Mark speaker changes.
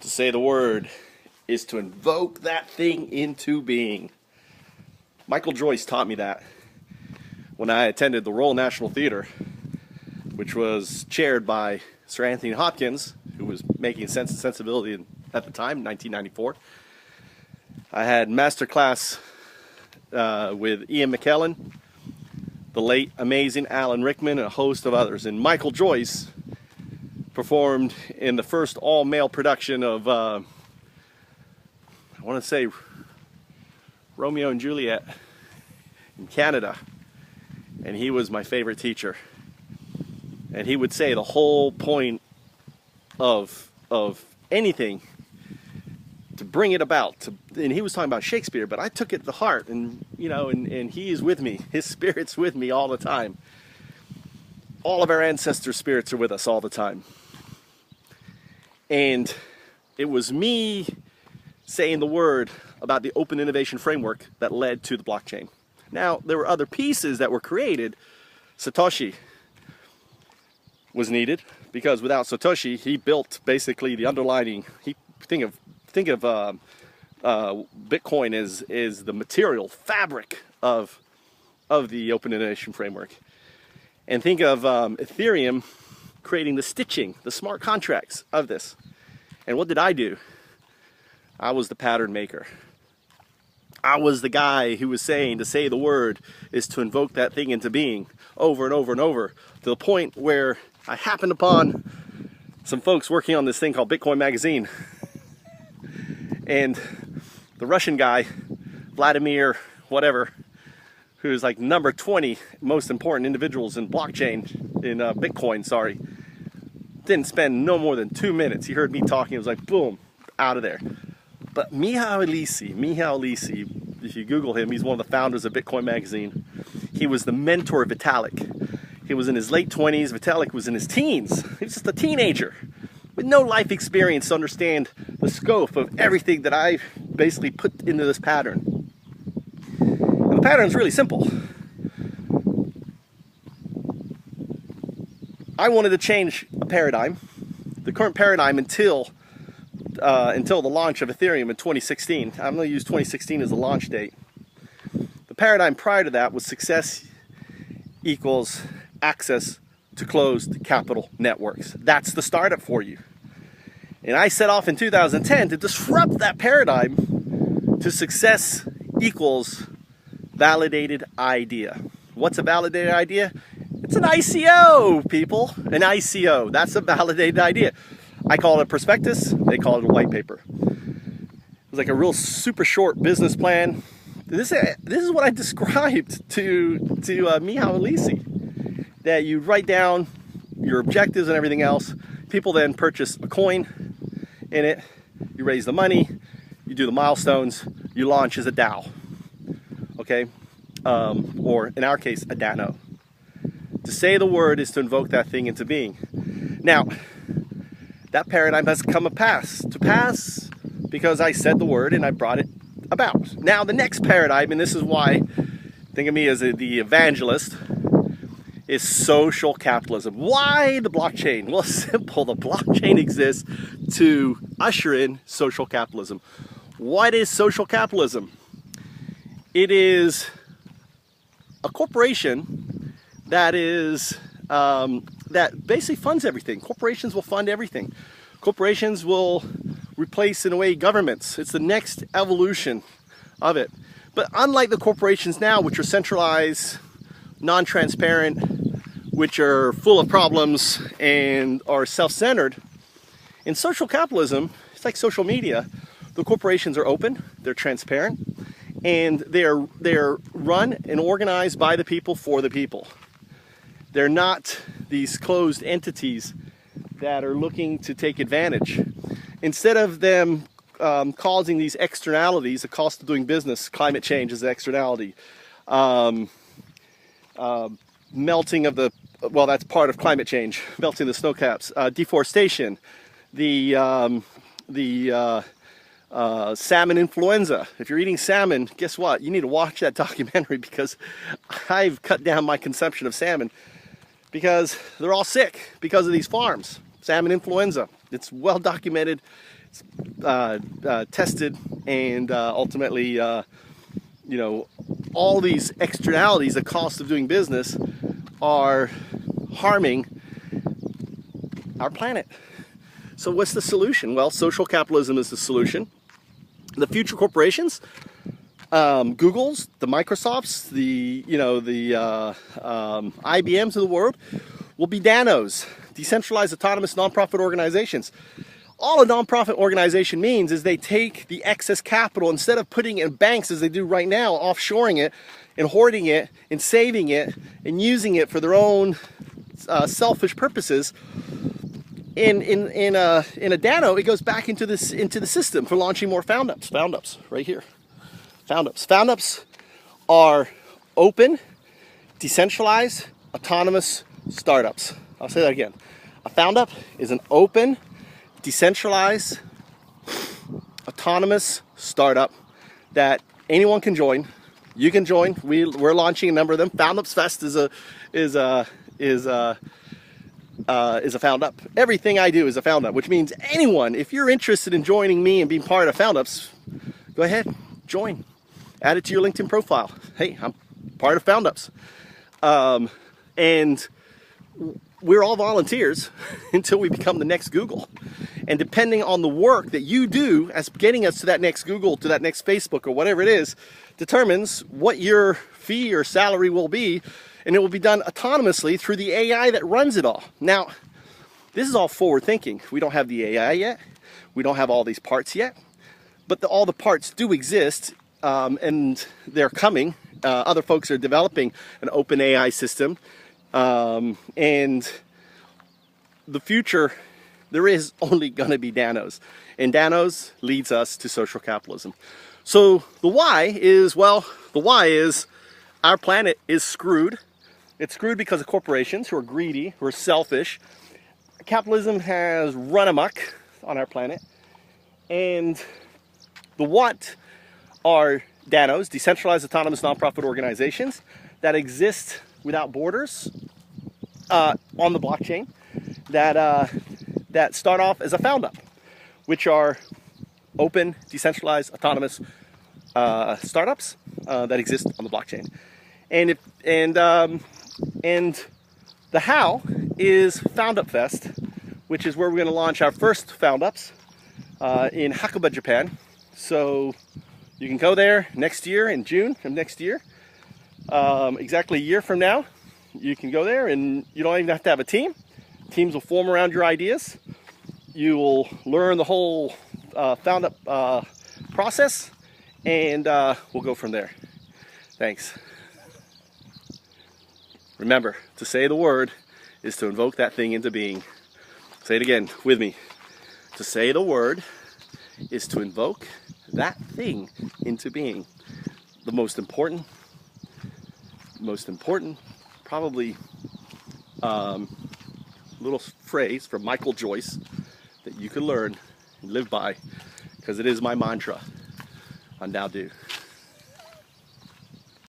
Speaker 1: To say the word is to invoke that thing into being. Michael Joyce taught me that when I attended the Royal National Theatre, which was chaired by Sir Anthony Hopkins, who was making Sense and Sensibility at the time, 1994. I had master class with Ian McKellen, the late amazing Alan Rickman, and a host of others. And Michael Joyce performed in the first all-male production of, I want to say, Romeo and Juliet in Canada. And he was my favorite teacher. And he would say the whole point of anything to bring it about. And he was talking about Shakespeare, but I took it to heart. And, you know, and he is with me. His spirit's with me all the time. All of our ancestors' spirits are with us all the time. And it was me saying the word about the open innovation framework that led to the blockchain. Now, there were other pieces that were created. Satoshi was needed because without Satoshi, he built basically the underlining. Think of Bitcoin is the material fabric of the open innovation framework, and think of Ethereum creating the stitching, the smart contracts of this. And what did I do? I was the pattern maker. I was the guy who was saying to say the word is to invoke that thing into being over and over and over, to the point where I happened upon some folks working on this thing called Bitcoin Magazine. And the Russian guy, Vladimir whatever, who's like number 20 most important individuals in blockchain, in Bitcoin, sorry, didn't spend no more than 2 minutes. He heard me talking, it was like, boom, out of there. But Mihail Lisi, if you Google him, he's one of the founders of Bitcoin Magazine. He was the mentor of Vitalik. He was in his late 20s. Vitalik was in his teens. He was just a teenager with no life experience to understand the scope of everything that I basically put into this pattern. And the pattern is really simple. I wanted to change a paradigm, the current paradigm until the launch of Ethereum in 2016. I'm going to use 2016 as a launch date. The paradigm prior to that was success equals access to closed capital networks. That's the startup for you. And I set off in 2010 to disrupt that paradigm to success equals validated idea. What's a validated idea? It's an ICO, people. An ICO. That's a validated idea. I call it a prospectus. They call it a white paper. It was like a real super short business plan. This is what I described to Mihail Lisi. That you write down your objectives and everything else. People then purchase a coin in it. You raise the money. You do the milestones. You launch as a DAO. Okay? Or in our case, a Dano. To say the word is to invoke that thing into being. Now, that paradigm has come to pass because I said the word and I brought it about. Now, the next paradigm, and this is why, think of me as the evangelist, is social capitalism. Why the blockchain? Well, simple. The blockchain exists to usher in social capitalism. What is social capitalism? It is a corporation that basically funds everything. Corporations will fund everything. Corporations will replace, in a way, governments. It's the next evolution of it. But unlike the corporations now, which are centralized, non-transparent, which are full of problems and are self-centered, in social capitalism, it's like social media. The corporations are open, they're transparent, and they're run and organized by the people for the people. They're not these closed entities that are looking to take advantage. Instead of them causing these externalities, the cost of doing business, climate change is an externality. Melting of that's part of climate change, melting the snow caps, deforestation, the salmon influenza. If you're eating salmon, guess what? You need to watch that documentary because I've cut down my consumption of salmon because they're all sick because of these farms. Salmon influenza. It's well documented. tested, and ultimately, you know, all these externalities, the cost of doing business, are harming our planet. So what's the solution? Well, social capitalism is the solution. The future corporations, Googles, the Microsofts, the IBMs of the world, will be DANOs, decentralized autonomous nonprofit organizations. All a nonprofit organization means is they take the excess capital, instead of putting it in banks as they do right now, offshoring it and hoarding it and saving it and using it for their own selfish purposes. In a Dano, it goes back into the system for launching more found-ups. Found-ups, right here. Found-ups. Found-ups are open, decentralized, autonomous startups. I'll say that again. A found-up is an open, decentralized, autonomous startup that anyone can join. You can join. We're launching a number of them. Found-Ups Fest is a found-up. Everything I do is a found-up, which means anyone, if you're interested in joining me and being part of found-ups, go ahead, join. Add it to your LinkedIn profile. Hey, I'm part of found-ups. And we're all volunteers until we become the next Google. And depending on the work that you do as getting us to that next Google, to that next Facebook, or whatever it is, determines what your fee or salary will be. And it will be done autonomously through the AI that runs it all. Now, this is all forward thinking. We don't have the AI yet. We don't have all these parts yet. But all the parts do exist, and they're coming. Other folks are developing an open AI system. And the future, there is only going to be Danos. And Danos leads us to social capitalism. So the why is, well, the why is our planet is screwed. It's screwed because of corporations who are greedy, who are selfish. Capitalism has run amok on our planet. And the what are Danos, decentralized autonomous nonprofit organizations that exist without borders on the blockchain, that start off as a found-up, which are open, decentralized, autonomous startups that exist on the blockchain. And the how is Found-Up Fest, which is where we're going to launch our first Found-Ups in Hakuba, Japan. So you can go there next year, in June of next year, exactly a year from now. You can go there, and you don't even have to have a team. Teams will form around your ideas. You will learn the whole Found-Up process, and we'll go from there. Thanks. Remember, to say the word is to invoke that thing into being. Say it again with me. To say the word is to invoke that thing into being. The most important, probably little phrase from Michael Joyce that you can learn and live by, because it is my mantra on Now Do.